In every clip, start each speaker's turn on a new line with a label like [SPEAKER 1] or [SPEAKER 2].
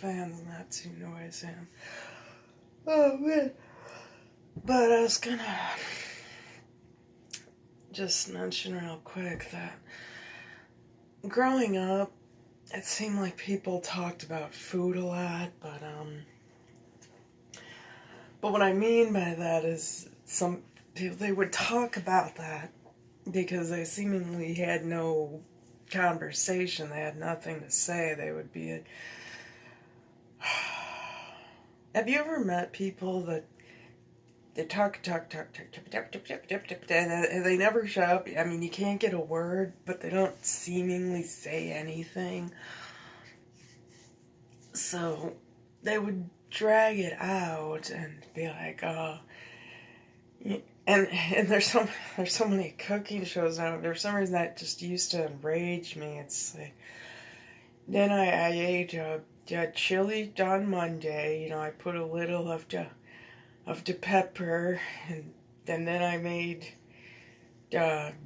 [SPEAKER 1] fan's not too noisy. Oh, man. But I was gonna just mention real quick that growing up, it seemed like people talked about food a lot, but what I mean by that is some people, they would talk about that because they seemingly had no conversation, they had nothing to say. They would be have you ever met people that they talk, and they never shut up? I mean, you can't get a word, but they don't seemingly say anything. So they would drag it out and be like, and there's so many cooking shows now. For some reason that just used to enrage me. It's like, then I ate chili on Monday. I put a little of the pepper, and then I made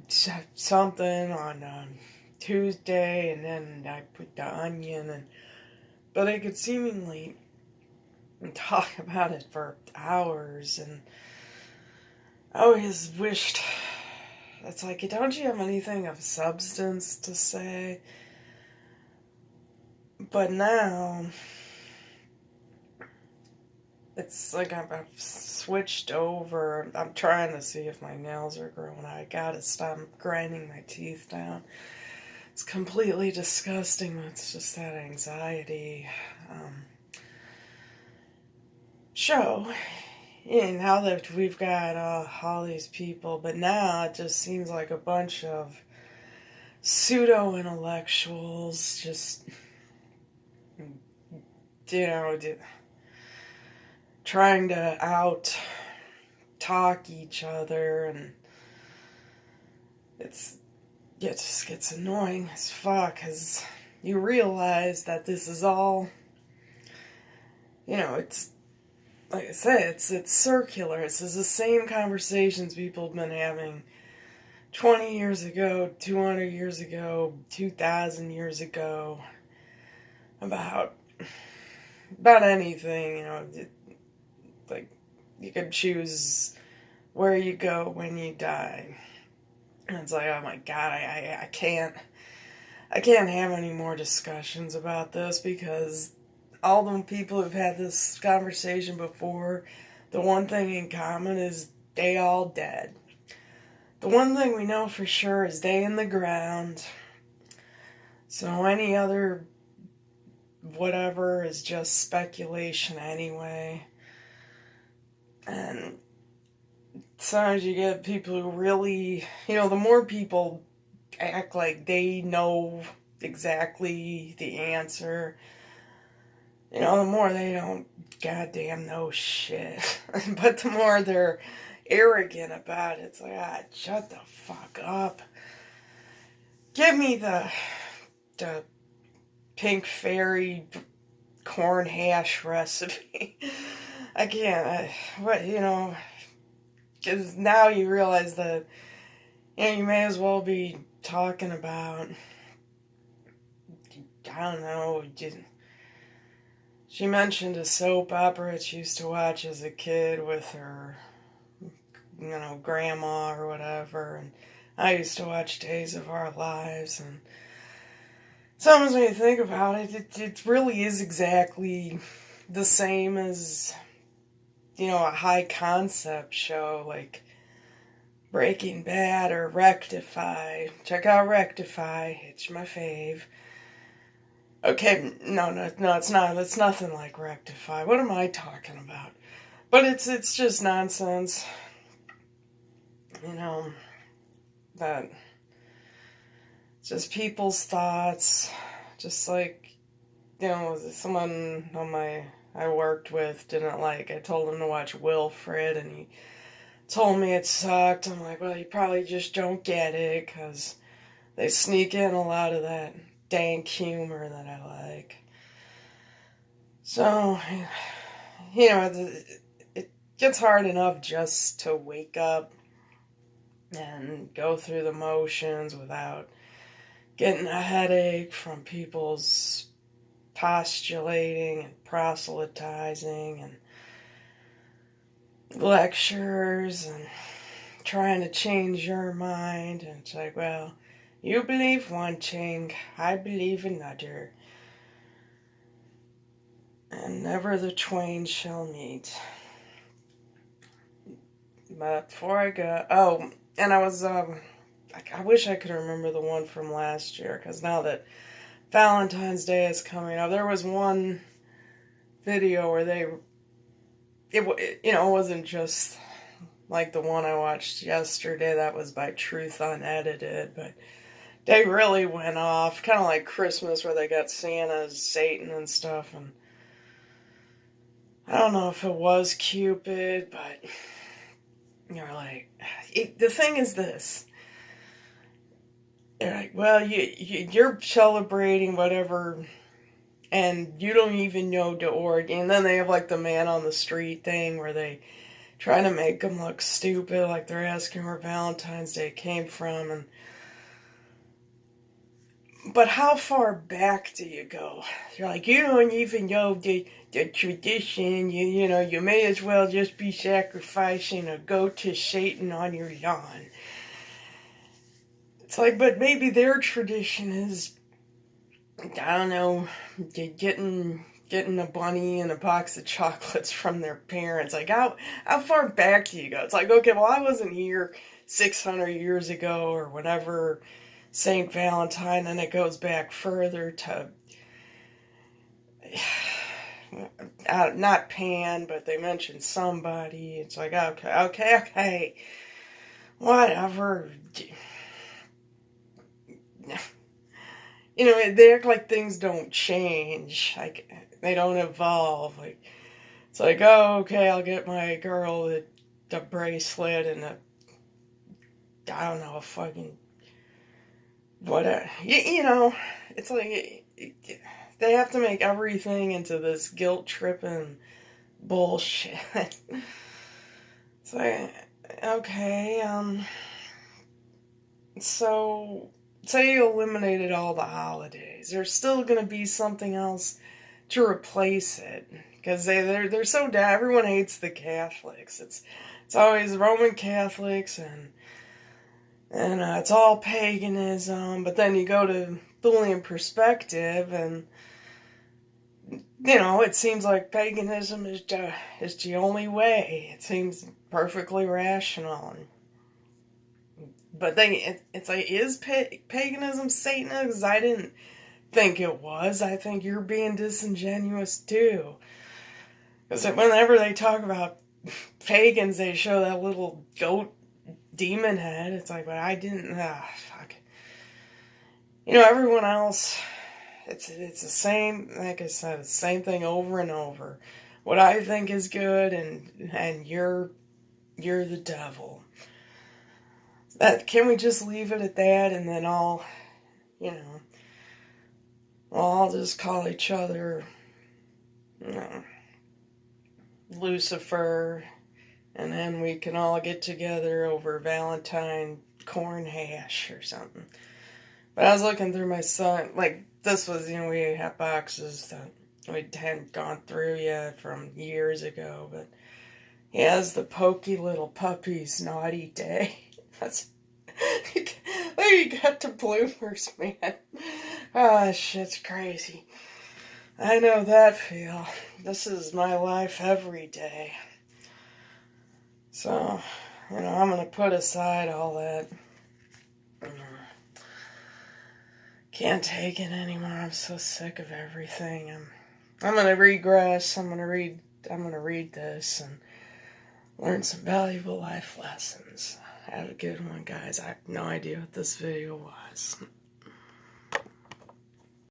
[SPEAKER 1] something on Tuesday, and then I put the onion, but I could seemingly talk about it for hours, and I always wished, it's like, don't you have anything of substance to say? But now, it's like I've switched over. I'm trying to see if my nails are growing. I gotta stop grinding my teeth down. It's completely disgusting. It's just that anxiety show. And now that we've got all these people, but now it just seems like a bunch of pseudo-intellectuals just, trying to out-talk each other, and it just gets annoying as fuck, because you realize that this is all, it's, like I said, it's circular. It's the same conversations people have been having 20 years ago, 200 years ago, 2,000 years ago, about anything, like, you could choose where you go when you die. And it's like, oh my god, I can't have any more discussions about this, because all the people who've had this conversation before, the one thing in common is they all dead. The one thing we know for sure is they in the ground. So any other whatever is just speculation anyway. And sometimes you get people who really, the more people act like they know exactly the answer, the more they don't goddamn know shit. But the more they're arrogant about it, it's like, shut the fuck up. Give me the pink fairy corn hash recipe. I can't, because now you realize that, you may as well be talking about, I don't know, she mentioned a soap opera that she used to watch as a kid with her, grandma or whatever, and I used to watch Days of Our Lives, and sometimes when you think about it, it really is exactly the same as, a high concept show like Breaking Bad or Rectify. Check out Rectify, it's my fave. Okay, no, it's not. It's nothing like Rectify. What am I talking about? But it's just nonsense. That it's just people's thoughts. Just like, someone I worked with didn't like. I told him to watch Wilfred, and he told me it sucked. I'm like, well, you probably just don't get it, because they sneak in a lot of that dank humor that I like. So, it gets hard enough just to wake up and go through the motions without getting a headache from people's postulating and proselytizing and lectures and trying to change your mind. And it's like, well, you believe one thing, I believe another, and never the twain shall meet. But before I go, and I was, I wish I could remember the one from last year, because now that Valentine's Day is coming up, there was one video where it wasn't just like the one I watched yesterday, that was by Truth Unedited, but they really went off, kind of like Christmas where they got Santa, Satan and stuff, and I don't know if it was Cupid, but you're like, the thing is this, they're like, well, you're celebrating whatever, and you don't even know the origin. And then they have like the man on the street thing where they try to make them look stupid, like they're asking where Valentine's Day came from. But how far back do you go? You're like, you don't even know the tradition. You may as well just be sacrificing a goat to Satan on your lawn. It's like, but maybe their tradition is, I don't know, getting a bunny and a box of chocolates from their parents. Like, how far back do you go? It's like, okay, well, I wasn't here 600 years ago or whenever St. Valentine, and it goes back further to, not Pan, but they mentioned somebody. It's like, okay, whatever. They act like things don't change, like they don't evolve. Like, it's like, oh, okay, I'll get my girl the bracelet and I don't know, a fucking whatever. It's like they have to make everything into this guilt tripping bullshit. It's like, okay, so say you eliminated all the holidays, there's still going to be something else to replace it, because they're so everyone hates the Catholics. It's always Roman Catholics and it's all paganism. But then you go to Thulian perspective, and it seems like paganism is the only way. It seems perfectly rational. But then it's like, is paganism Satanism? Because I didn't think it was. I think you're being disingenuous too. Because whenever they talk about pagans, they show that little goat demon head. It's like, but I didn't. Fuck. Everyone else, it's the same. Like I said, it's the same thing over and over. What I think is good, and you're the devil. Can we just leave it at that, and then I'll just call each other, Lucifer, and then we can all get together over Valentine corn hash or something. But I was looking through my son, like, this was, we had boxes that we hadn't gone through yet from years ago, but he has the Pokey Little Puppies Naughty Day. That's, there you got the bloomers, man. Oh, shit's crazy. I know that feel. This is my life every day. So, I'm going to put aside all that. Can't take it anymore. I'm so sick of everything. I'm going to regress. I'm going to read this and learn some valuable life lessons. Have a good one, guys. I have no idea what this video was.